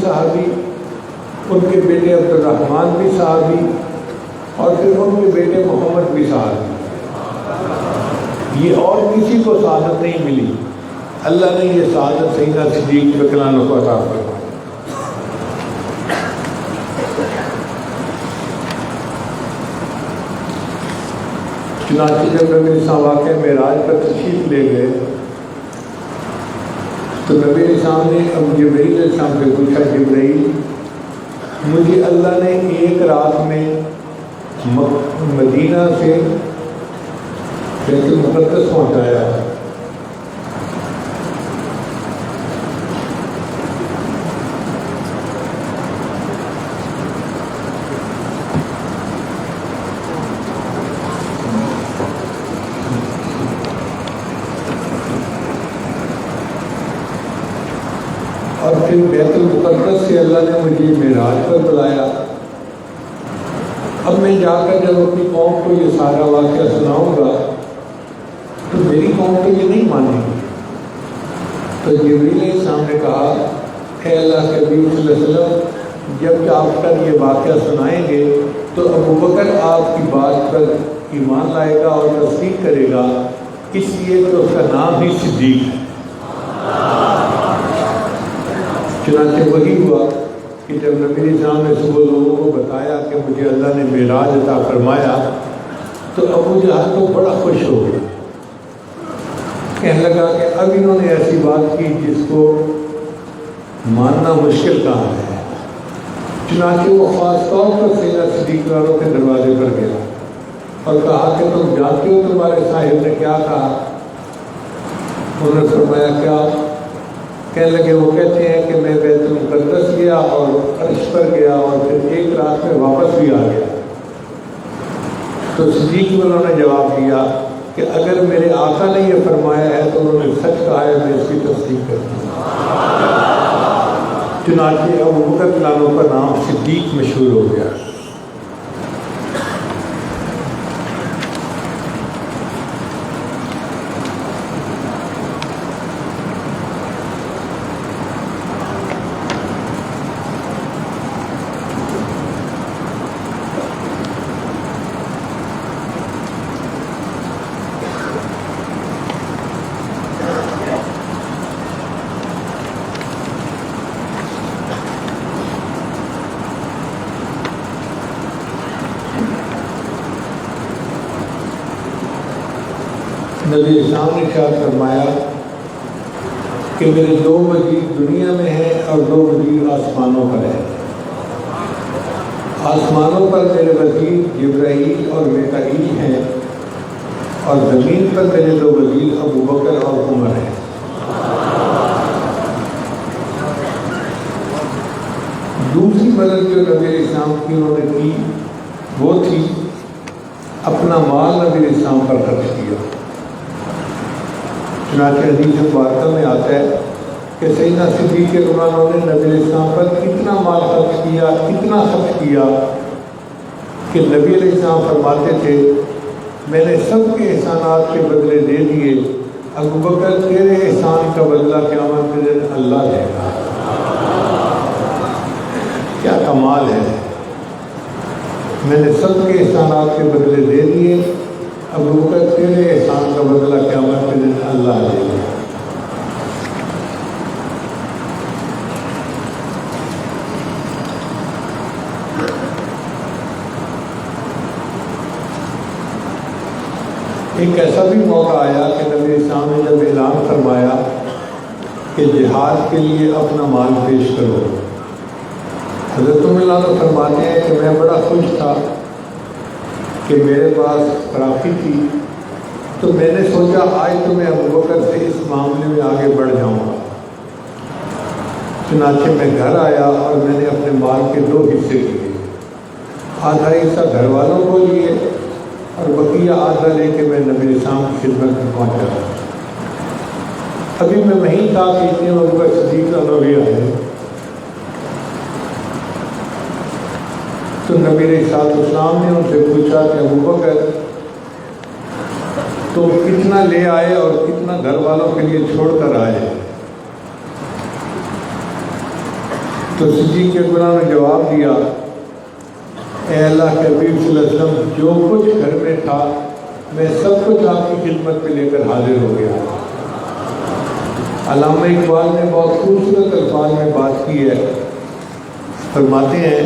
صحابی، ان کے بیٹے عبد الرحمن بھی صحابی، اور پھر ان کے بیٹے محمد بھی صحابی. یہ اور کسی کو سعادت نہیں ملی. اللہ نے یہ سعادت سیدنا صدیق رضی اللہ عنہ کو عطا فرمائی. چنانچہ جب نبی اسلام واقع معراج پر تشریف لے گئے تو نبی اسلام نے اب جبرائیل علیہ السلام سے پوچھا، جبرائیل مجھے اللہ نے ایک رات میں مدینہ سے بیت المقدس پہنچایا ہے، اور پھر بیت المقدس سے اللہ نے مجھے معراج پر بلایا. اب میں جا کر جب اپنی قوم کو یہ سارا واقعہ سناؤں گا تو میری قوم تو یہ نہیں مانے گی. تو جبرائیل علیہ السلام نے کہا، اے اللہ کے نبی صلی اللہ علیہ وسلم، جب آپ کر یہ واقعہ سنائیں گے تو ابوبکر آپ کی بات پر ایمان لائے گا اور تصدیق کرے گا، اس لیے کہ اس کا نام ہی صدیق ہے. چنانچہ وہی ہوا کہ جب نبی اسلام نے صبح لوگوں کو بتایا کہ مجھے اللہ نے معراج عطا فرمایا تو ابو جہل تو بڑا خوش ہو گیا. کہنے لگا کہ اب انہوں نے ایسی بات کی جس کو ماننا مشکل کہاں ہے. چنانچہ وہ خاص طور پر سیدنا صدیق والوں کے دروازے پر گیا اور کہا کہ تم جانتے ہو تمہارے صاحب نے کیا کہا؟ انہوں نے فرمایا کیا؟ کہنے لگے وہ کہتے ہیں کہ میں بیت المقدس گیا اور عرش پر گیا اور پھر ایک رات میں واپس بھی آ گیا. تو صدیق والوں نے جواب دیا کہ اگر میرے آقا نے یہ فرمایا ہے تو انہوں نے سچ کہا ہے، میں اس کی تصدیق کرتا ہوں. چنانچہ ابوبکر رضی اللہ عنہ کا نام صدیق مشہور ہو گیا. نبی اسلام نے ارشاد فرمایا کہ میرے 2 وزیر دنیا میں ہیں اور 2 وزیر آسمانوں پر ہیں. آسمانوں پر میرے وزیر جبرائیل اور میکائیل ہیں اور زمین پر میرے 2 وزیر ابوبکر اور عمر ہیں. دوسری مدد جو نبی اسلام کی انہوں نے کی وہ تھی اپنا مال نبی اسلام پر خرچ کیا. چنانچہ حدیث مبارکہ میں آتا ہے کہ سیدنا صدیق رضی اللہ عنہ نے نبی السلام پر اتنا مال خرچ کیا، اتنا خرچ کیا کہ نبی علیہ السلام فرماتے تھے میں نے سب کے احسانات کے بدلے دے دیے، ابوبکر تیرے احسان کا بدلہ قیامت کے دن اللہ دے گا. کیا کمال ہے. میں نے سب کے احسانات کے بدلے دے دیے، ابوبکر تیرے احسان کا بدلہ قیامت کے دن اللہ دے گا. ایک ایسا بھی موقع آیا کہ نبی اسلام نے جب اعلان فرمایا کہ جہاد کے لیے اپنا مال پیش کرو، حضرت اللہ فرماتے ہیں کہ میں بڑا خوش تھا کہ میرے پاس فراخی تھی، تو میں نے سوچا آج تو میں ابوبکر سے اس معاملے میں آگے بڑھ جاؤں گا. چنانچہ میں گھر آیا اور میں نے اپنے مال کے 2 حصے لیے، آدھا حصہ گھر والوں کو لیے اور بقیہ آدھا لے کے میں نبی اسلام کی خدمت میں پہنچا. ابھی میں وہیں تھا کہ اتنے ابوبکر صدیق بھی آئے تو نبی علیہ السلام نے ان سے پوچھا کہ ابوبکر تو کتنا لے آئے اور کتنا گھر والوں کے لیے چھوڑ کر آئے؟ تو صدیق اکبر نے جواب دیا، اے اللہ کے حبیب صلی اللہ علیہ وسلم، جو کچھ گھر میں تھا میں سب کچھ آپ کی خدمت میں لے کر حاضر ہو گیا۔ علامہ اقبال نے بہت خوبصورت الفاظ میں بات کی ہے، فرماتے ہیں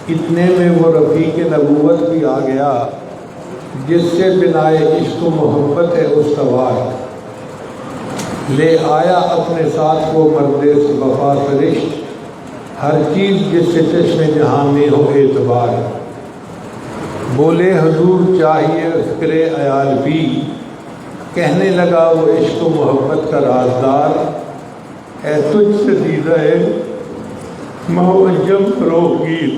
اتنے میں وہ رفیق نبوت بھی آ گیا جس سے بنائے عشق و محبت ہے استوار، لے آیا اپنے ساتھ وہ مرد وفا سرشت، ہر چیز جس سے چشم جہاں میں ہو اعتبار، بولے حضور چاہیے فکر عیال بھی، کہنے لگا وہ عشق و محبت کا رازدار، اے تجھ سے دیدہ معجم فروغگیر،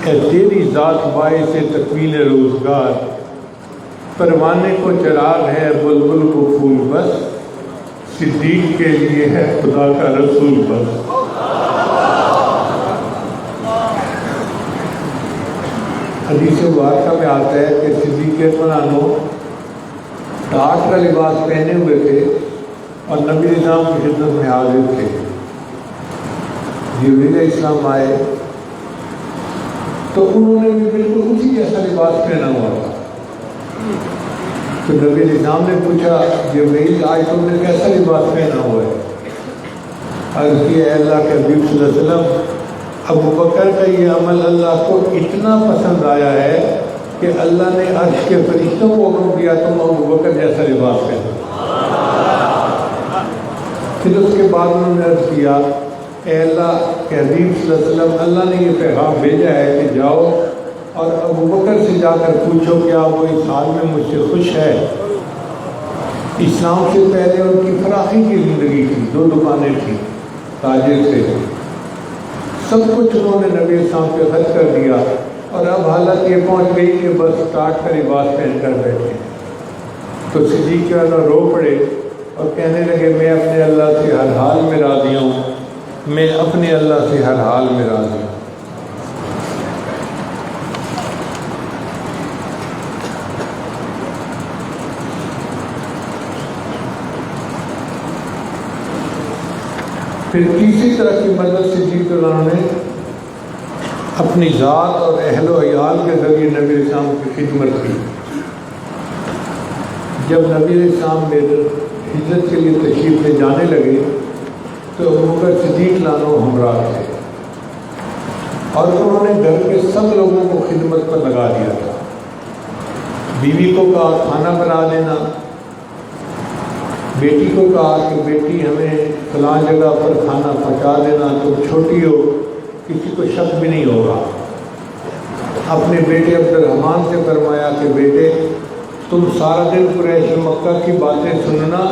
اے تیری ذات باعث تکمیل روزگار، پروانے کو چراغ ہے بلبل کو پھول بس، صدیق کے لیے ہے خدا کا رسول بس۔ حدیث مبارکہ میں آتا ہے کہ صدیق اکبر ٹاٹ کا لباس پہنے ہوئے تھے اور نبی نظام کی خدمت میں حاضر تھے۔ جبریل اسلام آئے تو انہوں نے بھی بالکل اسی جیسا لباس پہنا ہوا تھا۔ تو نبی نظام نے پوچھا، جبریل آج تم نے کیسا لباس پہنا ہوا ہے؟ عرض کیا، اے اللہ کے حبیب صلی اللہ علیہ وسلم، ابو بکر کا یہ عمل اللہ کو اتنا پسند آیا ہے کہ اللہ نے عرش کے فرشتوں کو حکم دیا تم ابو بکر جیسا لباس پہنو۔ پھر اس کے بعد انہوں نے عرض کیا، اے اللہ کے حبیب صلی اللہ علیہ وسلم، اللہ نے یہ پیغام بھیجا ہے کہ جاؤ اور ابو بکر سے جا کر پوچھو کیا وہ اس حال میں مجھ سے خوش ہے۔ اسلام سے پہلے ان کی فراخی کی زندگی تھی، 2 دکانیں تھیں، تاجر سے، سب کچھ انہوں نے نبی اسلام پہ خرچ کر دیا، اور اب حالت یہ پہنچ گئی کہ بس ٹاٹ کا لباس پہن کر بیٹھے۔ تو صدیق اکبر رو پڑے اور کہنے لگے، میں اپنے اللہ سے ہر حال میں راضی ہوں، میں اپنے اللہ سے ہر حال میں راضی ہوں۔ پھر تیسری طرح کی مدد صدیق اکبر نے اپنی ذات اور اہل و عیال کے ذریعے نبی اسلام کی خدمت کی۔ جب نبی اسلام میں ہجرت کے لیے تشریف لے جانے لگے تو ابوبکر صدیق لانو ہمراہ تھے، اور انہوں نے گھر کے سب لوگوں کو خدمت پر لگا دیا تھا۔ بیوی کو کہا کھانا بنا دینا، بیٹی کو کہا کہ بیٹی ہمیں فلاں جگہ پر کھانا پہنچا دینا، تم چھوٹی ہو کسی کو شک بھی نہیں ہوگا۔ اپنے بیٹے عبد الرحمن سے فرمایا کہ بیٹے تم سارا دن قریش مکہ کی باتیں سننا،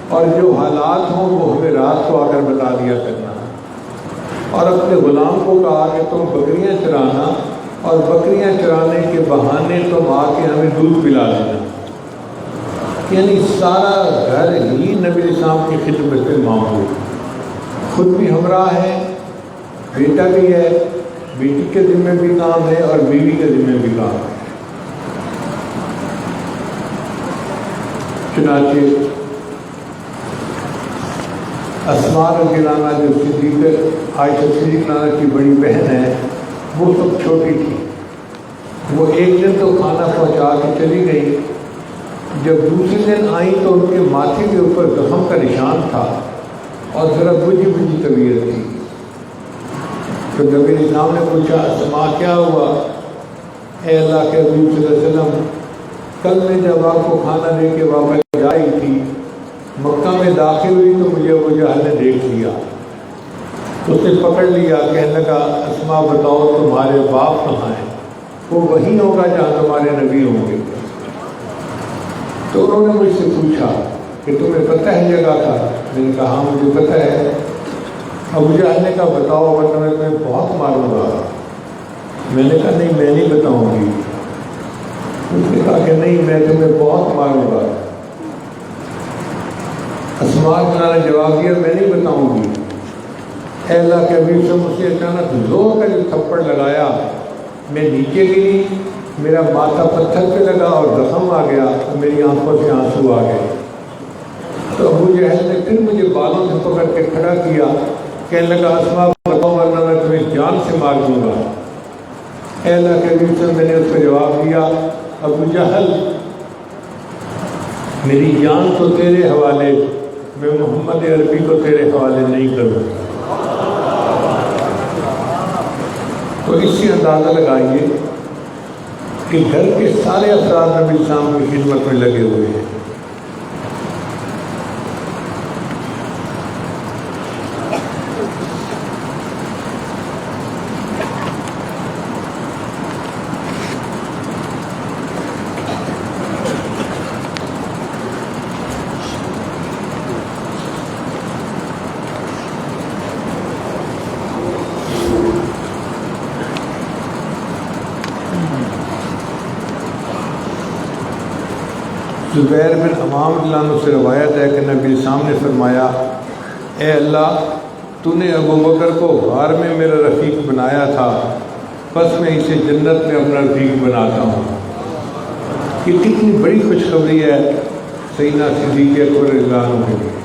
اور جو حالات ہوں وہ ہمیں رات کو آ کر بتا دیا کرنا۔ اور اپنے غلام کو کہا کہ تم بکریاں چرانا، اور بکریاں چرانے کے بہانے تم آ کے ہمیں دودھ پلا دینا۔ یعنی سارا گھر ہی نبی اسلام کی خدمت پہ معمول، خود بھی ہمراہ ہے، بیٹا بھی ہے، بیٹی کے ذمہ بھی کام ہے اور بیوی کے ذمہ بھی کام ہے۔ چنانچہ اسماء رضی اللہ عنہا جو صدیق عائشہ صدیقہ کی بڑی بہن ہے، وہ سب چھوٹی تھی۔ وہ ایک دن تو کھانا پہنچا کے چلی گئی، جب دوسرے دن آئیں تو ان کے ماتھے کے اوپر زخم کا نشان تھا اور ذرا بجھی بجھی طبیعت تھی۔ تو نبی اسلام نے پوچھا، اسماء کیا ہوا؟ اے اللہ کے حبیب صلی اللہ علیہ وسلم، کل میں جب آپ کو کھانا دے کے واپس جائی تھی، مکہ میں داخل ہوئی تو مجھے ابو جہل نے دیکھ لیا، اس نے پکڑ لیا، کہنے لگا اسماء بتاؤ تمہارے باپ کہاں ہیں؟ وہ وہیں ہوگا جہاں تمہارے نبی ہوں گے۔ تو انہوں نے مجھ سے پوچھا کہ تمہیں پتہ ہے جگہ کا؟ میں نے کہا ہاں مجھے پتہ ہے۔ ابو جہل نے کہا بتاؤ ورنہ میں تمہیں بہت ماروں گا۔ میں نے کہا نہیں میں نہیں بتاؤں گی۔ اس نے کہا کہ نہیں میں تمہیں بہت ماروں گا۔ اسماء نے جواب دیا میں نہیں بتاؤں گی۔ اے اللہ کے حبیب سے مجھ سے اچانک زور کا جو تھپڑ لگایا، میں نیچے گری، میرا ماتھا پتھر پہ لگا اور زخم آ گیا اور میری آنکھوں سے آنسو آ گئے۔ تو ابو جہل نے پھر مجھے بالوں سے پکڑ کے کھڑا کیا کہنے لگا اسما بتاؤ ورنہ میں تمہیں جان سے مار دوں گا۔ اے اللہ کے حبیب سے میں نے اس کو جواب دیا ابو جہل میری جان تو تیرے حوالے، میں محمد عربی کو تیرے حوالے نہیں کروں۔ تو اس سے اندازہ لگائیے کہ گھر کے سارے افراد نبی السلام کی خدمت میں لگے ہوئے ہیں۔ زبیر بن عوام رضی اللہ عنہ سے روایت ہے کہ نبی السلام نے فرمایا اے اللہ تو نے ابو بکر کو غار میں میرا رفیق بنایا تھا، بس میں اسے جنت میں اپنا رفیق بناتا ہوں۔ یہ کتنی بڑی خوشخبری ہے سیدنا صدیق اکبر رضی اللہ عنہ کے لیے۔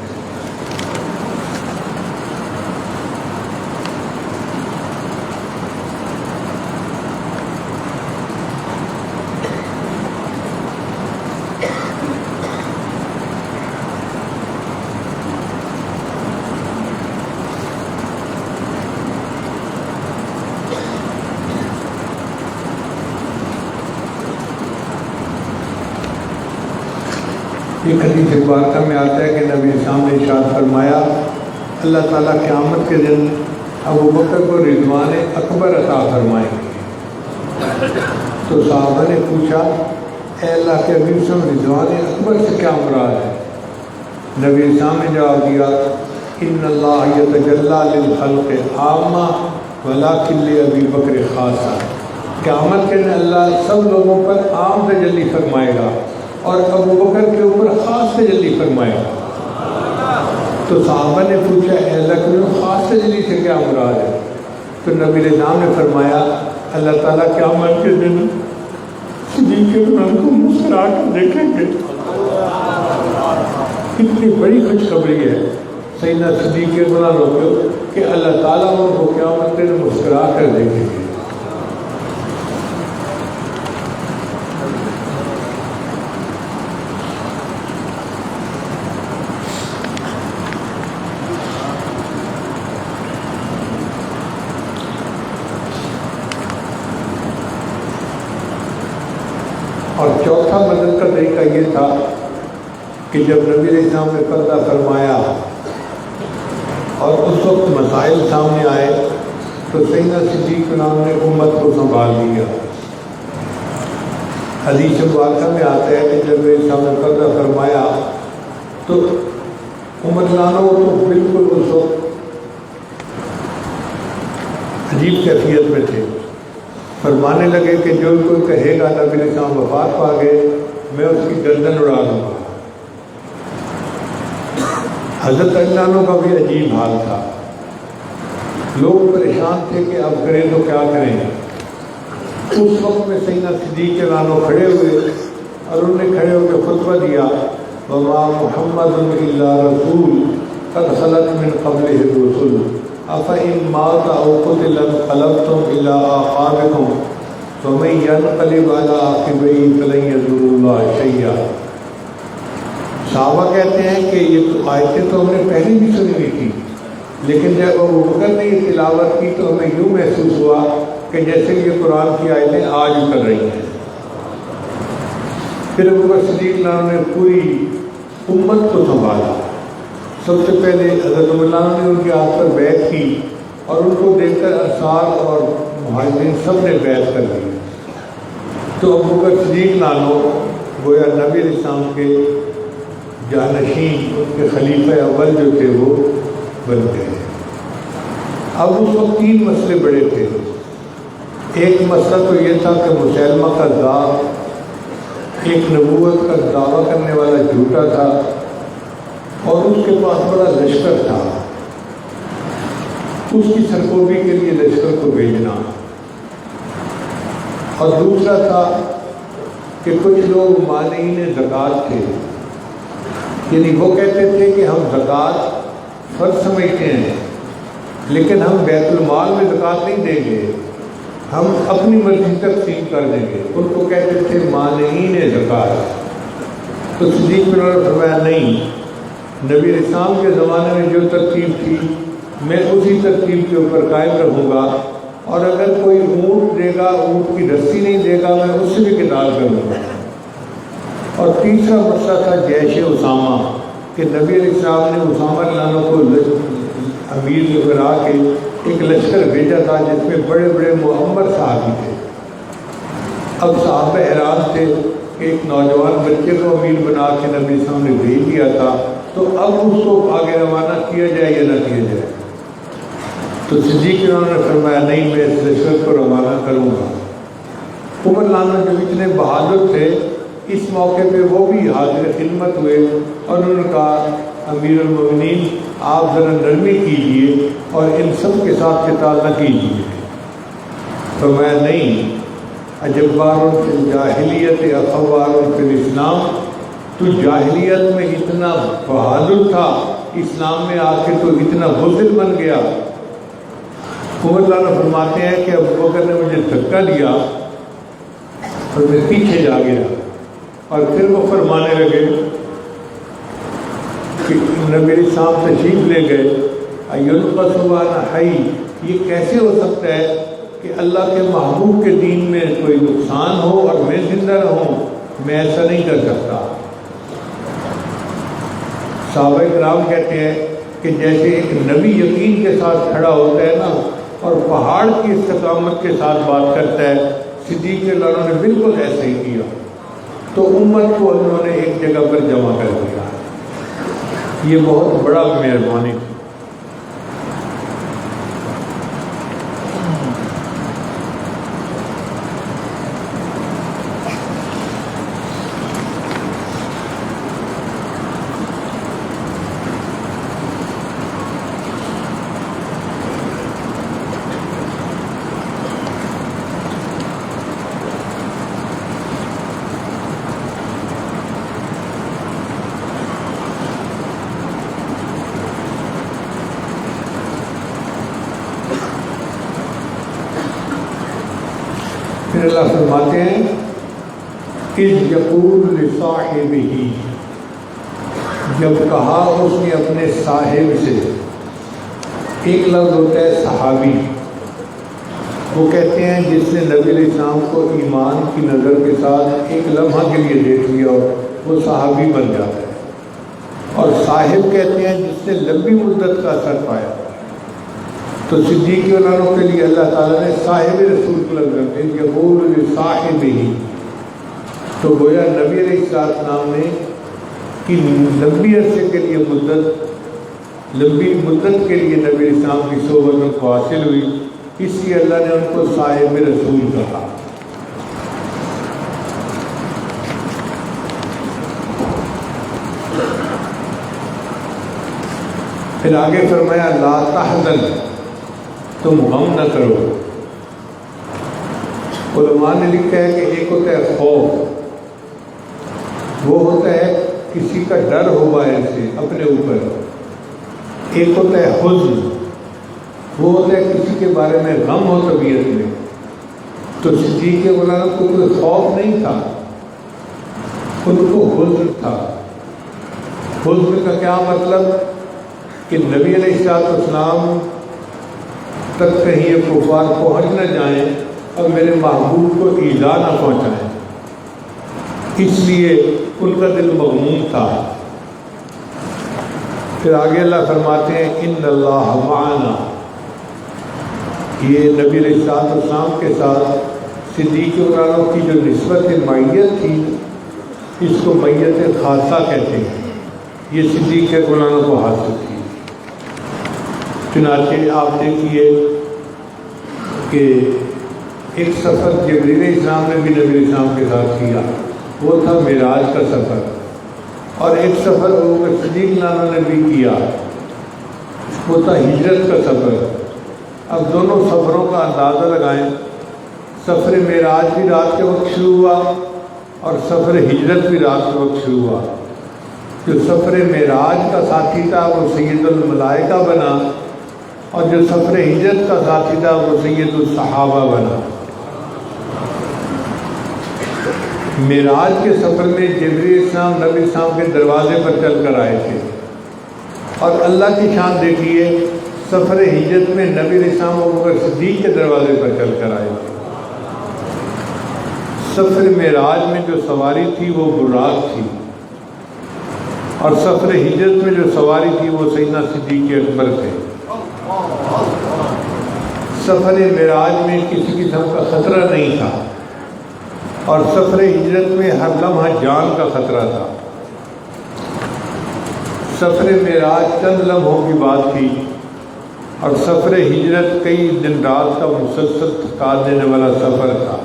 ایک حدیث مبارکہ میں آتا ہے کہ نبی السلام نے ارشاد فرمایا اللہ تعالیٰ قیامت کے دن ابو بکر کو رضوان اکبر عطا فرمائیں گے۔ تو صحابہ نے پوچھا اے اللہ کے حبیب صلی اللہ علیہ وسلم رضوان اکبر سے کیا مراد ہے؟ نبی السلام نے جواب دیا ان اللہ یتجلی للخلق عامہ ولکن لابی بکر خاصہ۔ قیامت کے دن اللہ سب لوگوں پر عام تجلی فرمائے گا اور ابو بکر کے اوپر خاص تجلی فرمائے گا۔ تو صحابہ نے پوچھا اے اللہ کے خاص تجلی سے کیا مراد ہے؟ تو نبی السلام نے فرمایا اللہ تعالیٰ قیامت کے دن صدیق اکبر کو مسکرا کر دیکھیں گے۔ کتنی بڑی خوشخبری ہے سیدنا صدیق اکبر کو کہ اللہ تعالیٰ ان کو قیامت کے دن مسکرا کر دیکھیں گے۔ اور چوتھا مدد کا طریقہ یہ تھا کہ جب نبی علیہ السلام نے پردہ فرمایا اور اس وقت مسائل سامنے آئے تو سیدنا صدیق نام نے امت کو سنبھال لیا۔ حدیث مبارکہ میں آتا ہے کہ جب نبی علیہ السلام نے پردہ فرمایا تو عمر لانو تو بالکل اس وقت عجیب کیفیت میں تھے، فرمانے لگے کہ جو کوئی کہے گا نبی علیہ السلام وفات پا گئے میں اس کی گردن اڑا دوں گا۔ حضرت علی عنہ کا بھی عجیب حال تھا، لوگ پریشان تھے کہ اب کریں تو کیا کریں۔ اس وقت میں سیدنا صدیق عنہ کھڑے ہوئے اور انہوں نے کھڑے ہو کے خطبہ دیا وما محمد الا رسول قد خلت من قبلہ الرسل افإن مات أو قتل انقلبتم إلى أعقابكم ومن ينقلب على عقبيه فلن يضر الله شيئا۔ صحابہ کہتے ہیں کہ یہ تو آیتیں تو ہم نے پہلے بھی سنی ہوئی تھی، لیکن جب ابو بکر نے یہ تلاوت کی تو ہمیں یوں محسوس ہوا کہ جیسے یہ قرآن کی آیتیں آج اتر رہی ہیں۔ پھر ابو بکر صدیق نے پوری امت کو سنبھالا۔ سب سے پہلے حضرت عمر نے ان کے ہاتھ پر بیعت کی اور ان کو دیکھ کر انصار اور مہاجرین سب نے بیعت کر لی۔ تو ابو بکر صدیق گویا نبی علیہ السلام کے جانشین ان کے خلیفہ اول جو تھے وہ بن گئے۔ اب اس وقت تین مسئلے بڑے تھے۔ ایک مسئلہ تو یہ تھا کہ مسلمہ کذاب ایک نبوت کا دعویٰ کرنے والا جھوٹا تھا اور اس کے پاس بڑا لشکر تھا، اس کی سرکوبی کے لیے لشکر کو بھیجنا۔ اور دوسرا تھا کہ کچھ لوگ مانعین زکوٰۃ تھے، یعنی وہ کہتے تھے کہ ہم زکوٰۃ فرض سمجھتے ہیں لیکن ہم بیت المال میں زکوٰۃ نہیں دیں گے، ہم اپنی مرضی تقسیم کر دیں گے۔ ان کو کہتے تھے مانعین زکوٰۃ۔ تو صدیق بن عمر نے فرمایا نہیں، نبی اسلام کے زمانے میں جو ترتیب تھی میں اسی ترتیب کے اوپر قائم رہوں گا، اور اگر کوئی اونٹ دے گا، اونٹ کی رسی نہیں دے گا، میں اس سے بھی قتال کروں گا۔ اور تیسرا مسئلہ تھا جیش اسامہ، کہ نبی علیہ السلام نے اسامہ رضی اللہ عنہ کو امیر بنا کے ایک لشکر بھیجا تھا جس میں بڑے بڑے معمر صحابی تھے۔ اب صحابہ حیران تھے کہ ایک نوجوان بچے کو امیر بنا کے نبی علیہ السلام نے بھیج دیا تھا، تو اب اس کو آگے روانہ کیا جائے یا نہ کیا جائے؟ تو صدیق انہوں نے فرمایا نہیں، میں اس لشکر کو روانہ کروں گا۔ عمر رضی اللہ عنہ جو اتنے بہادر تھے، اس موقع پہ وہ بھی حاضر خدمت ہوئے اور انہوں نے کہا امیر المومنین آپ ذرا نرمی کیجئے اور ان سب کے ساتھ قتال نہ کیجیے۔ فرمایا نہیں، اجبار فی الجاہلیت اخوار فی الاسلام، تو جاہلیت میں اتنا بہادر تھا، اسلام میں آ کے تو اتنا بزدل بن گیا۔ عمر رضی اللہ عنہ فرماتے ہیں کہ ابو بکر نے مجھے دھکا دیا اور میں پیچھے جا گیا، اور پھر وہ فرمانے لگے کہ نبی اسلام تشریف لے گئے، ایلبس وانا حی، یہ کیسے ہو سکتا ہے کہ اللہ کے محبوب کے دین میں کوئی نقصان ہو اور میں زندہ رہوں؟ میں ایسا نہیں کر سکتا۔ صحابہ کرام کہتے ہیں کہ جیسے ایک نبی یقین کے ساتھ کھڑا ہوتا ہے نا، اور پہاڑ کی استقامت کے ساتھ بات کرتا ہے، صدیق اللہ عنہ نے بالکل ایسے ہی کیا۔ تو امت کو انہوں نے ایک جگہ پر جمع کر دیا۔ یہ بہت بڑا مہربانی تھی۔ پھر اللہ فرماتے ہیں اذ یقول لصاحبہ، جب کہا اس نے اپنے صاحب سے، ایک لفظ ہوتا ہے صحابی، وہ کہتے ہیں جس نے نبی علیہ السلام کو ایمان کی نظر کے ساتھ ایک لمحہ کے لیے دیکھ لیا وہ صحابی بن جاتا ہے، اور صاحب کہتے ہیں جس نے لمبی مدت کا اثر پایا۔ تو صدیق عنہ کے لیے اللہ تعالیٰ نے صاحب رسول کو لگ رکھتے ہیں، یقول لصاحبہ، تو گویا نبی علیہ السلام نے کہ لمبی عرصے کے لیے لمبی مدت کے لیے نبی علیہ السلام کی صحبت ان کو حاصل ہوئی، اس لیے اللہ نے ان کو صاحب رسول کہا۔ پھر آگے فرمایا لا تحزن، تم غم نہ کرو۔ علماء نے لکھا ہے کہ ایک ہوتا ہے خوف، وہ ہوتا ہے کسی کا ڈر ہو باہر سے اپنے اوپر، ایک ہوتا ہے حزن، وہ ہوتا ہے کسی کے بارے میں غم ہو طبیعت میں۔ تو صدیق مولانا کو کوئی خوف نہیں تھا، ان کو حزن تھا۔ حزن کا کیا مطلب کہ نبی علیہ السلام تک کہیں یہ کفار پہنچ نہ جائیں اور میرے محبوب کو ایذا نہ پہنچائیں، اس لیے ان کا دل مغموم تھا۔ پھر آگے اللہ فرماتے ہیں ان اللہ معنا، یہ نبی علیہ السلام کے ساتھ صدیق عنہ کی جو نسبت معیت تھی، اس کو معیت خاصہ کہتے ہیں، یہ صدیق عنہ کو حاصل تھی۔ چنانچہ آپ دیکھیے کہ ایک سفر جبریل علیہ السلام نے بھی نبی علیہ السلام کے ساتھ کیا، وہ تھا معراج کا سفر، اور ایک سفر وہ صدیق عنہ نے بھی کیا، وہ تھا ہجرت کا سفر۔ اب دونوں سفروں کا اندازہ لگائیں، سفر معراج بھی رات کے وقت شروع ہوا اور سفر ہجرت بھی رات کے وقت شروع ہوا۔ جو سفر معراج کا ساتھی تھا وہ سید الملائکہ بنا، اور جو سفر ہجرت کا ساتھی تھا وہ سید الصحابہ بنا۔ معراج کے سفر میں جبریل السلام نبی السلام کے دروازے پر چل کر آئے تھے، اور اللہ کی شان دیکھیے سفر ہجرت میں نبی السلام ابوبکر صدیق کے دروازے پر چل کر آئے تھے۔ سفر معراج میں جو سواری تھی وہ براق تھی، اور سفر ہجرت میں جو سواری تھی وہ سیدنا صدیق اکبر تھے۔ سفر معراج میں کسی قسم کا خطرہ نہیں تھا، اور سفر ہجرت میں ہر لمحہ جان کا خطرہ تھا۔ سفر معراج چند لمحوں کی بات تھی، اور سفر ہجرت کئی دن رات کا مسلسل تھکا دینے والا سفر تھا۔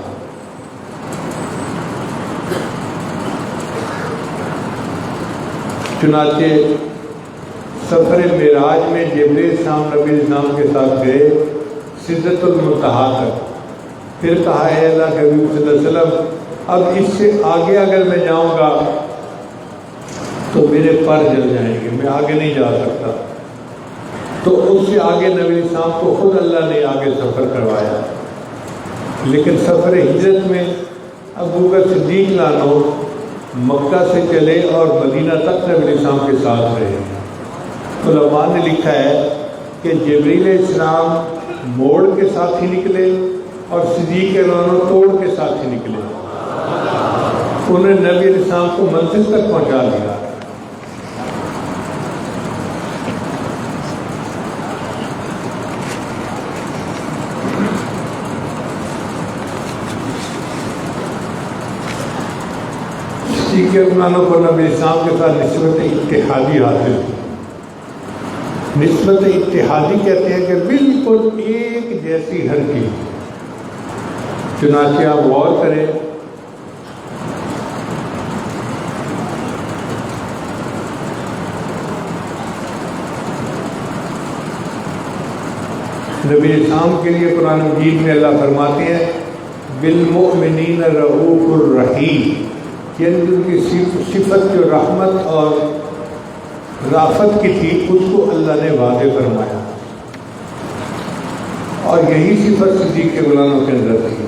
چنانچہ سفر معراج میں جبریل السلام نبی السلام کے ساتھ گئے سدرۃ المنتہا تک، پھر کہا اے اللہ کے حبیب صلی اللہ علیہ وسلم اب اس سے آگے اگر میں جاؤں گا تو میرے پر جل جائیں گے، میں آگے نہیں جا سکتا۔ تو اس سے آگے نبی السلام کو خود اللہ نے آگے سفر کروایا۔ لیکن سفر ہجرت میں ابوبکر صدیق لانو مکہ سے چلے اور مدینہ تک نبی السلام کے ساتھ رہے۔ علماء نے لکھا ہے کہ جبریل السلام موڑ کے ساتھ ہی نکلے اور صدیق لانو توڑ کے ساتھ ہی نکلے، انہوں نے نبی السلام کو منزل تک پہنچا دیا۔ صدیق لانو کو نبی السلام کے ساتھ نسبت اتحادی حاصل تھی۔ نسبت اتحادی کہتے ہیں کہ بالکل ایک جیسی ہر چیز۔ چنانچہ آپ غور کریں نبی السلام کے لیے قرآن مجید میں اللہ فرماتے ہیں بالمؤمنین رؤوف الرحیم، یعنی ان کی صفت جو رحمت اور رافت کی تھی اس کو اللہ نے واضح فرمایا، اور یہی صفت صدیق کے غلاموں کے اندر تھی۔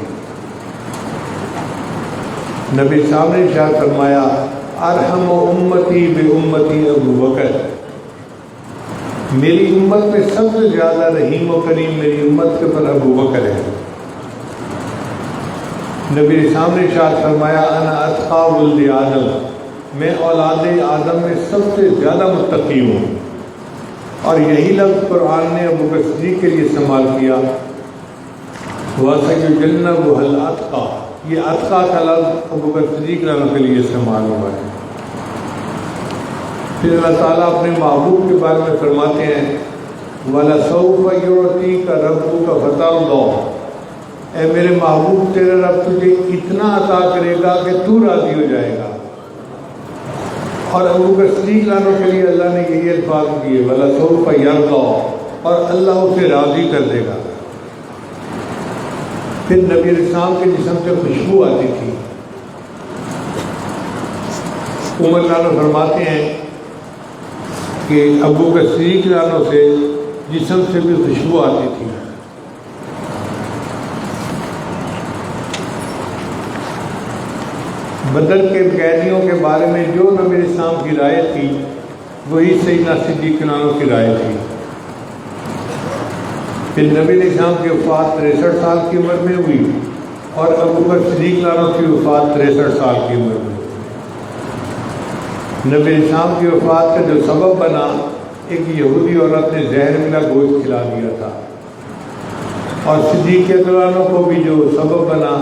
نبی صاحب نے ارشاد فرمایا ارحم امتی بامتی ابوبکر، میری امت میں سب سے زیادہ رحیم و کریم میری امت کے پر ابوبکر ہے۔ نبی صاحب نے ارشاد فرمایا انا اتقی ولد آدم، میں اولاد آدم میں سب سے زیادہ متقی ہوں، اور یہی لفظ قرآن نے ابوبکر صدیق کے لیے استعمال کیا وَسَيُجَنَّبُهَا الْأَتْقَى، یہ اتقیٰ کا لفظ ابوبکر صدیق کے لیے استعمال ہوا ہے۔ پھر اللہ تعالیٰ اپنے محبوب کے بارے میں فرماتے ہیں وَلَسَوْفَ يُعْطِيكَ رَبُّكَ فَتَرْضَىٰ، اے میرے محبوب تیرا رب تجھے اتنا عطا کرے گا کہ تو راضی ہو جائے گا۔ اور ابوبکر صدیق کے لیے اللہ نے یہی الفاظ کیے وَلَسَوْفَ يَرْضَىٰ، اور اللہ اسے راضی کر دے گا۔ پھر نبی السلام کے جسم سے خوشبو آتی تھی۔ عمر لانو فرماتے ہیں کہ ابوبکر صدیق لانو سے جسم سے بھی خوشبو آتی تھی۔ بدر کے قیدیوں کے بارے میں جو نبی السلام کی رائے تھی وہی سیدنا صدیق لانو کی رائے تھی۔ پھر نبی السلام کی وفات 63 سال کی عمر میں ہوئی، اور ابوبکر صدیق لانو کی وفات 63 سال کی عمر میں۔ نبی السلام کی وفات کا جو سبب بنا، ایک یہودی عورت نے زہر ملا گوشت کھلا دیا تھا، اور صدیق لانو کو بھی جو سبب بنا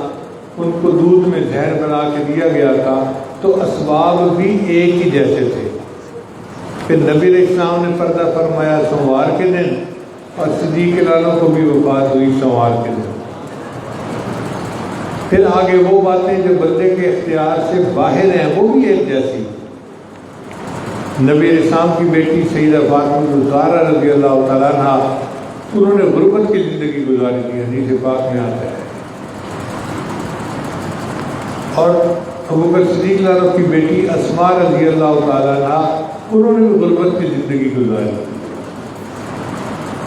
ان کو دودھ میں زہر بنا کے دیا گیا تھا، تو اسباب بھی ایک ہی جیسے تھے۔ پھر نبی علیہ السلام نے پردہ فرمایا سوموار کے دن، اور صدیق لانو کو بھی وفات ہوئی سوموار کے دن۔ پھر آگے وہ باتیں جو بندے کے اختیار سے باہر ہیں وہ بھی ایک جیسی۔ نبی علیہ السلام کی بیٹی سیدہ فاطمہ الزہرا رضی اللہ تعالیٰ عنہ، انہوں نے غربت کی زندگی گزاری تھی، حدیث پاک میں آتا ہے۔ اور ابوبکر صدیق لانو کی بیٹی اسماء رضی اللہ تعالیٰ عنہ، انہوں نے بھی غربت کی زندگی گزاری۔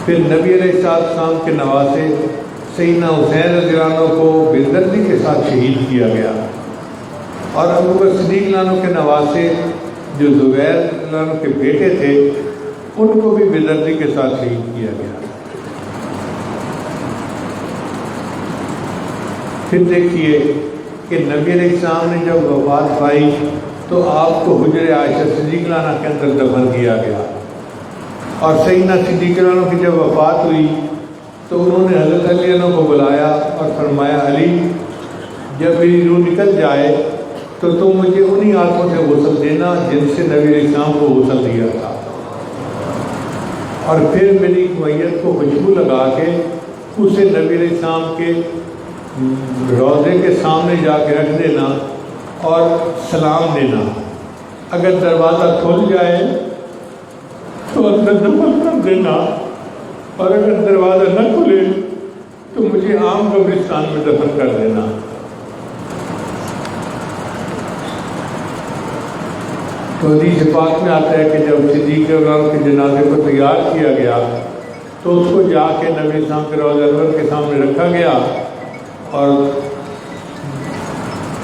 پھر نبی علیہ السلام کے نواسے سیدنا حسین رضی اللہ عنہ کو بردردی کے ساتھ شہید کیا گیا، اور ابو بکر صدیق رضی اللہ عنہ کے نواسے جو زبیر رضی اللہ عنہ کے بیٹے تھے ان کو بھی بردردی کے ساتھ شہید کیا گیا۔ پھر دیکھیے کہ نبی علیہ السلام نے جب وفات پائی تو آپ کو حجر عائشہ صدیقہ رضی اللہ عنہ کے اندر دفن کیا گیا، اور سیدنا صدیق رضی اللہ عنہ کی جب وفات ہوئی تو انہوں نے حضرت علی عنہ کو بلایا اور فرمایا علی جب میری روح نکل جائے تو تم مجھے انہی ہاتھوں سے غسل دینا جن سے نبی علیہ السلام کو غسل دیا تھا، اور پھر میری میت کو خوشبو لگا کے اسے نبی علیہ السلام کے روضے کے سامنے جا کے رکھ دینا اور سلام دینا، اگر دروازہ کھل جائے تو اندر دفن کر دینا، اور اگر دروازہ نہ کھلے تو مجھے عام قبرستان میں دفن کر دینا۔ تو حدیث پاک میں آتا ہے کہ جب صدیق رضی اللہ عنہ کے جنازے کو تیار کیا گیا تو اس کو جا کے نبی السلام کے روضہ انور کے سامنے رکھا گیا اور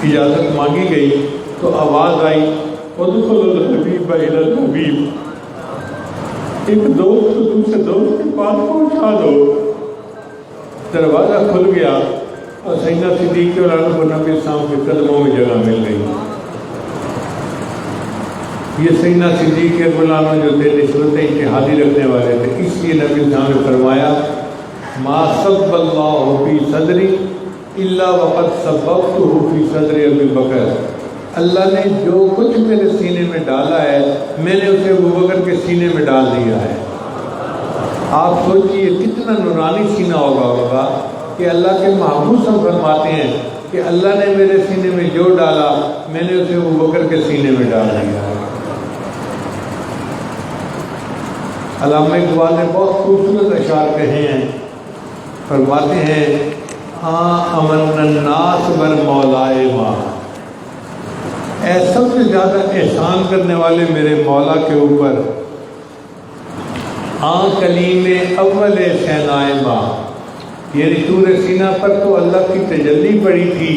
اجازت مانگی گئی تو آواز آئی ادخل الحبیب الی الحبیب، ایک دوست کو دوسرے دوست کے پاس پہنچا دو۔ دروازہ کھل گیا اور سیدنا صدیق رضی اللہ عنہ کو نبی السلام کے قدموں میں جگہ مل گئی۔ یہ سیدنا صدیق رضی اللہ عنہ جو تھے نسبت اتحادی رکھنے والے تھے، اس لیے نبی السلام نے فرمایا ما صب اللہ فی صدری الا وقد صببتہ فی صدر ابی بکر، اللہ نے جو کچھ میرے سینے میں ڈالا ہے میں نے اسے ابو بکر کے سینے میں ڈال دیا ہے۔ آپ سوچئے کتنا نورانی سینہ ہوگا کہ اللہ کے محبوب ہم فرماتے ہیں کہ اللہ نے میرے سینے میں جو ڈالا میں نے اسے ابو بکر کے سینے میں ڈال دیا ہے۔ علامہ اقبال نے بہت خوبصورت اشعار کہے ہیں، فرماتے ہیں امن الناس بر مولائے ما، اے سب سے زیادہ احسان کرنے والے میرے مولا کے اوپر، کلیم اول سینائے ما، یعنی طور سینہ پر تو اللہ کی تجلی پڑی تھی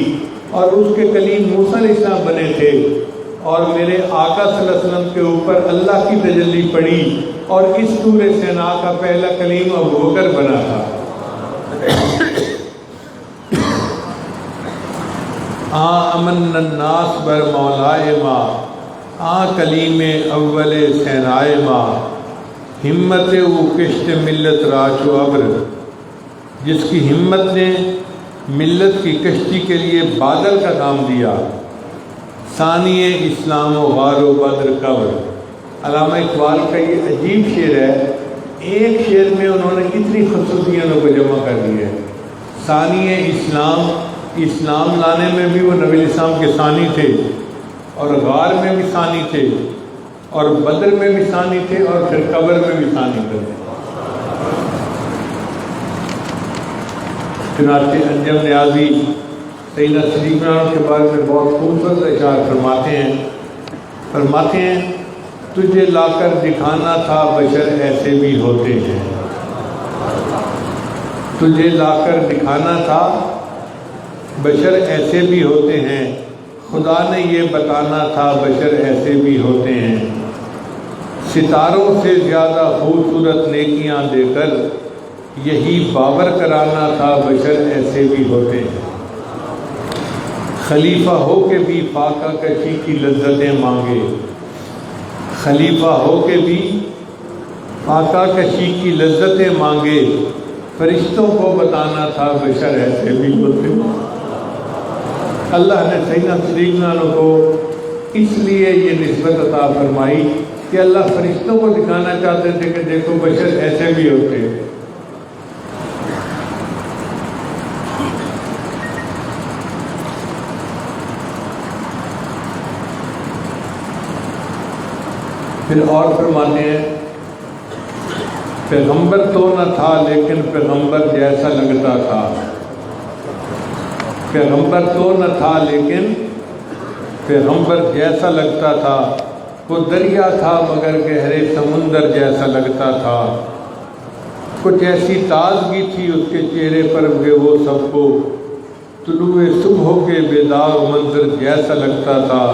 اور اس کے کلیم موسیٰ علیہ السلام بنے تھے، اور میرے آقا صلی اللہ علیہ وسلم کے اوپر اللہ کی تجلی پڑی اور اس طور سینا کا پہلا کلیم ابو بکر بنا تھا۔ امن الناس بر مولائے ما، کلیم اول سینائے ما، ہمت او کشت ملت راش و ابر، جس کی ہمت نے ملت کی کشتی کے لیے بادل کا نام دیا، ثانی اسلام و غار و بدر قبر۔ علامہ اقبال کا یہ عجیب شعر ہے، ایک شعر میں انہوں نے اتنی خصوصیتوں کو جمع کر دی ہے۔ ثانی اسلام، اسلام لانے میں بھی وہ نبی علیہ السلام کے ثانی تھے، اور غار میں بھی ثانی تھے، اور بدر میں بھی ثانی تھے، اور پھر قبر میں بھی ثانی تھے۔ چنانچہ انجم نیازی سیدنا صدیق رضی اللہ عنہ کے بارے میں بہت خوبصورت اشعار فرماتے ہیں تجھے لا کر دکھانا تھا بشر ایسے بھی ہوتے ہیں، تجھے لا کر دکھانا تھا بشر ایسے بھی ہوتے ہیں، خدا نے یہ بتانا تھا بشر ایسے بھی ہوتے ہیں، ستاروں سے زیادہ خوبصورت نیکیاں دے کر یہی باور کرانا تھا بشر ایسے بھی ہوتے ہیں، خلیفہ ہو کے بھی فاقہ کشی کی لذتیں مانگے، خلیفہ ہو کے بھی فاقہ کشی کی لذتیں مانگے، فرشتوں کو بتانا تھا بشر ایسے بھی ہوتے ہیں۔ اللہ نے سیدنا صدیق رضی اللہ عنہ کو اس لیے یہ نسبت عطا فرمائی کہ اللہ فرشتوں کو دکھانا چاہتے تھے کہ دیکھو بشر ایسے بھی ہوتے ہیں۔ پھر اور فرماتے ہیں پیغمبر تو نہ تھا لیکن پیغمبر جیسا لگتا تھا، پیغمبر تو نہ تھا لیکن پیغمبر جیسا لگتا تھا، وہ دریا تھا مگر گہرے سمندر جیسا لگتا تھا، کچھ ایسی تازگی تھی اس کے چہرے پر کہ وہ سب کو طلوع صبح کے بیدار منظر جیسا لگتا تھا۔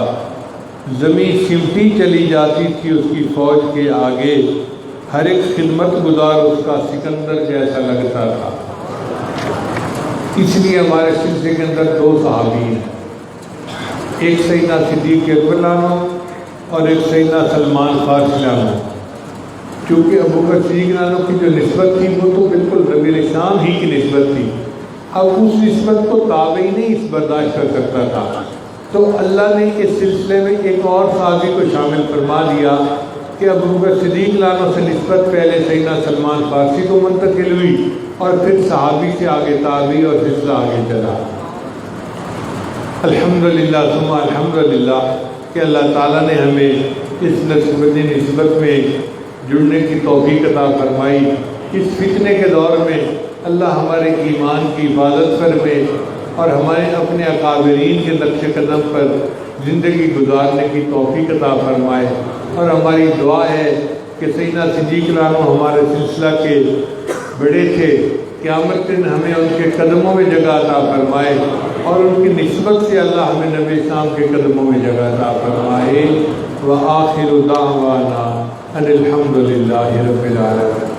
زمین سمٹی چلی جاتی تھی اس کی فوج کے آگے، ہر ایک خدمت گزار اس کا سکندر جیسا لگتا تھا۔ اس لیے ہمارے سلسلے کے اندر دو صحابی ہیں، ایک سیدنا صدیق اکبر عنہ اور ایک سیدنا سلمان فارسی عنہ۔ چونکہ ابو بکر صدیق عنہ کی جو نسبت تھی وہ تو بالکل نبی شان ہی کی نسبت تھی، اب اس نسبت کو تابعی نہیں اس برداشت کر سکتا تھا، تو اللہ نے اس سلسلے میں ایک اور صحابی کو شامل فرما دیا کہ ابو بکر صدیق عنہ سے نسبت پہلے سیدنا سلمان فارسی کو منتقل ہوئی اور پھر صحابی سے آگے تابعی اور سلسلہ آگے چلا۔ الحمدللہ ثم الحمدللہ کہ اللہ تعالیٰ نے ہمیں اس نسبت میں جڑنے کی توفیق عطا فرمائی۔ اس فتنے کے دور میں اللہ ہمارے ایمان کی حفاظت فرمائے اور ہمارے اپنے اکابرین کے نقش قدم پر زندگی گزارنے کی توفیق عطا فرمائے۔ اور ہماری دعا ہے کہ سیدنا صدیق عنہ ہمارے سلسلہ کے بڑے تھے، قیامت کے دن ہمیں ان کے قدموں میں جگہ عطا فرمائے اور ان کی نسبت سے اللہ ہمیں نبی اسلام کے قدموں میں جگہ عطا فرمائے۔ وآخر دعوانا ان الحمدللہ رب العالمین۔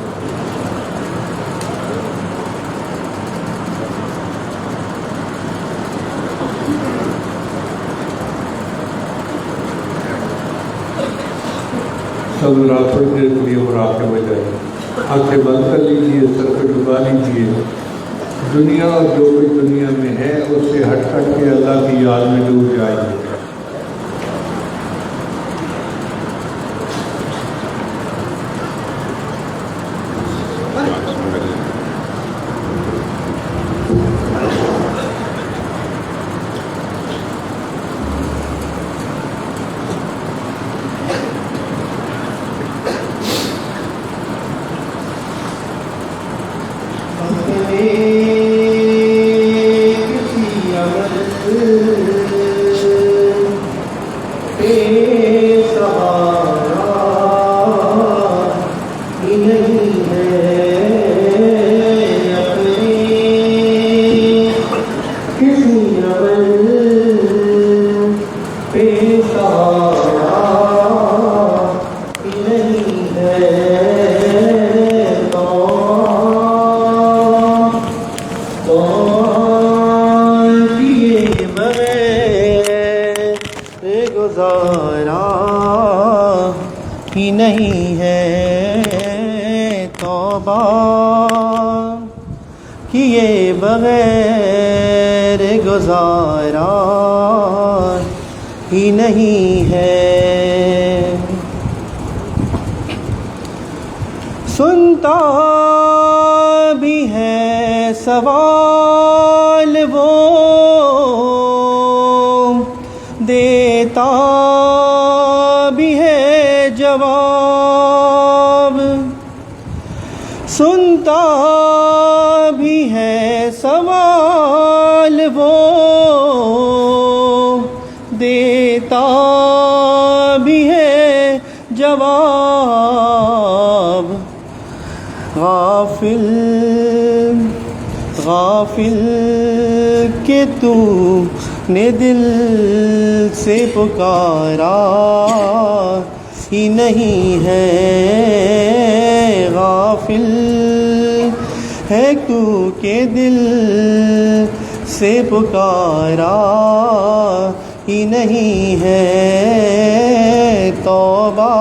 سب رات تھوڑی دیر کے لیے مراقبے میں جائیں، آنکھیں بند کر لیجیے، سر پہ ڈبا لیجیے۔ دنیا اور جو کوئی دنیا میں ہے اس سے ہٹ کے اللہ کی یاد میں ڈوب جائیے۔ ہی نہیں ہے، توبہ کیے بغیر گزارا ہی نہیں ہے۔ سنتا بھی ہے سوال وہ، دیتا بھی ہے جواب، سنتا بھی ہے سوال وہ، دیتا بھی ہے جواب۔ غافل غافل کہ تو نے دل سے پکارا ہی نہیں ہے، غافل ہے تو کہ دل سے پکارا ہی نہیں ہے، توبہ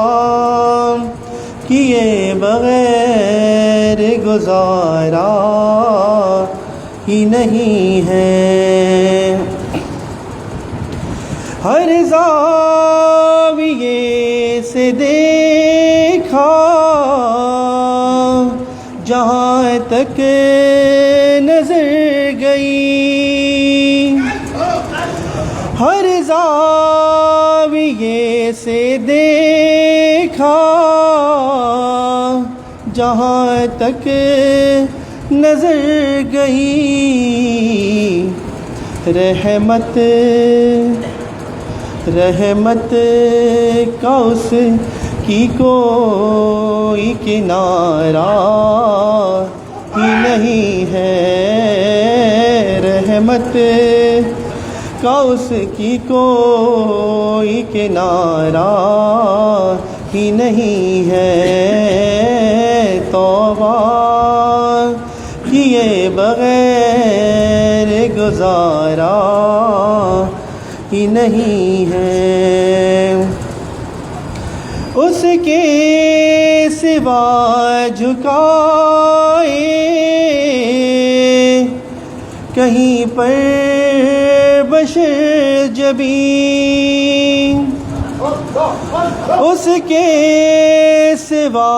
کیے بغیر گزارا ہی نہیں ہے۔ ہر زاویے سے دیکھا جہاں تک نظر گئی، ہر زاویے سے دیکھا جہاں تک نظر گئی، رحمت رحمت کا اس کی کوئی کنارہ ہی نہیں ہے، رحمت کا اس کی کوئی کنارہ ہی نہیں ہے، توبہ کیے بغیر گزارا ہی نہیں ہے، اس کے سوا جھکائے کہیں پر بشر جبیں، اس کے سوا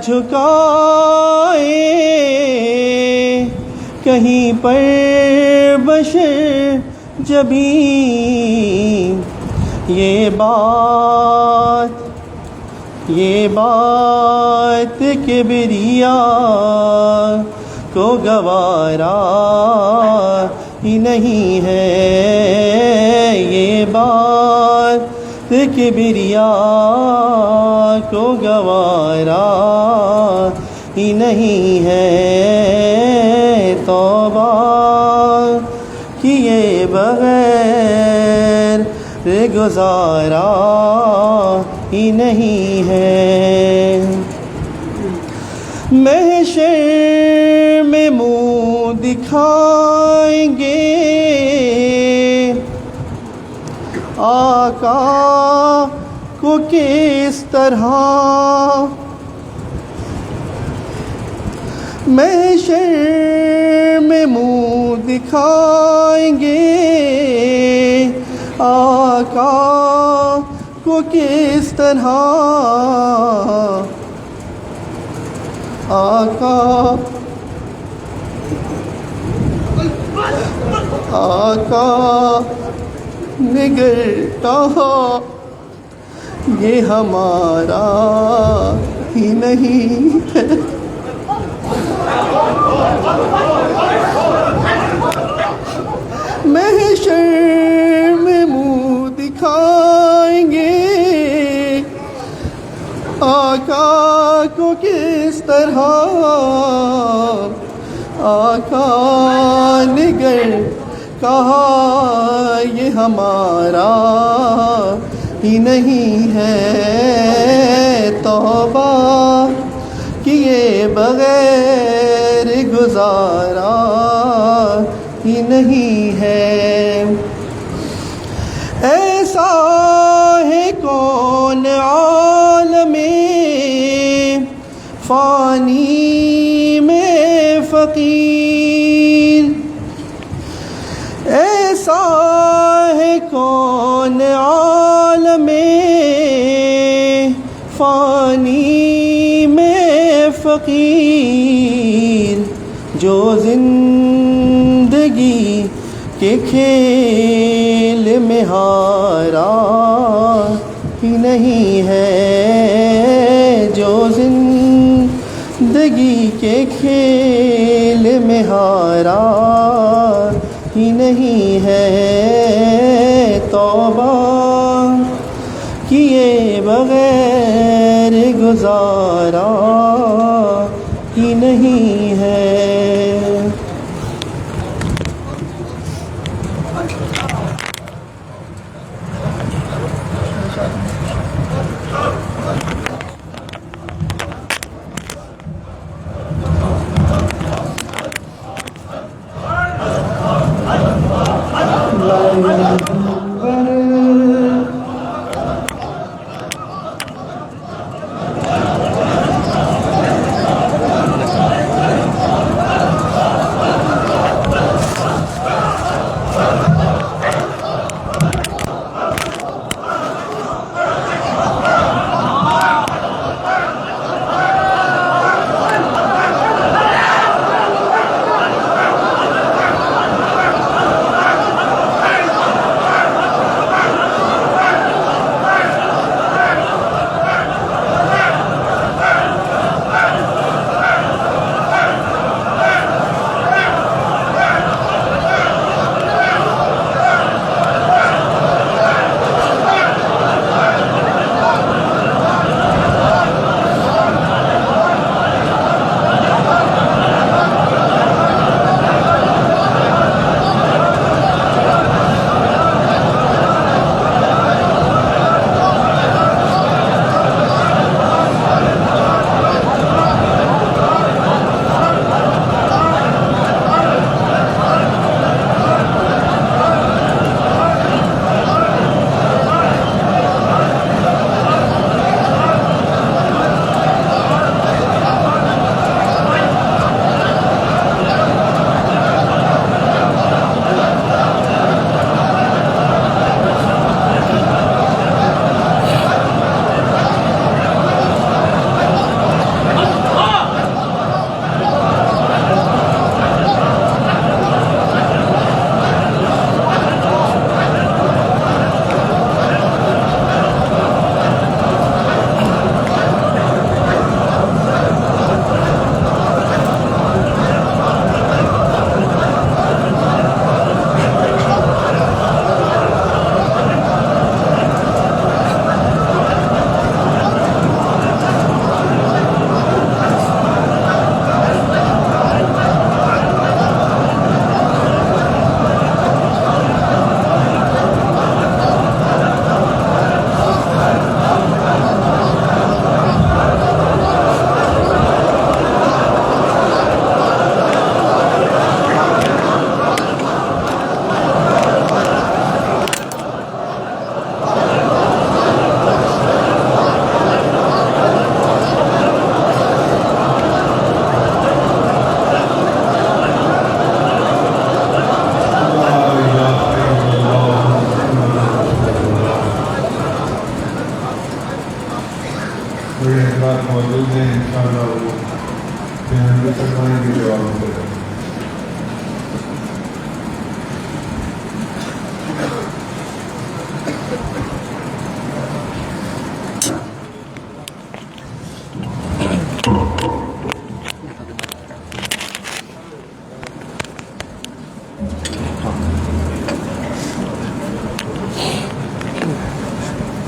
جھکائے کہیں پر بشر جبیں، یہ بات کبریا کو گوارا ہی نہیں ہے، یہ بات کبریا کو گوارا ہی نہیں ہے، توبہ کیے بغیر گزارا ہی نہیں ہے، محشر میں منہ دکھائیں گے آقا کو کس طرح، محشر میں منہ دکھائیں گے آقا کو کس طرح، آقا نگرتا یہ ہمارا ہی نہیں ہے، محشر میں منہ دکھائیں گے آقا کو کس طرح، آقا نگر کہا یہ ہمارا ہی نہیں ہے، توبہ کیے بغیر گزارا ہی نہیں ہے، ایسا ہے کون عالم فانی میں فقیر، ایسا ہے کون عالم فانی میں فقیر، جو زندگی کے کھیل میں ہارا ہی نہیں ہے، جو زندگی کے کھیل میں ہارا ہی نہیں ہے، توبہ کیے بغیر گزارا ہی نہیں ہے۔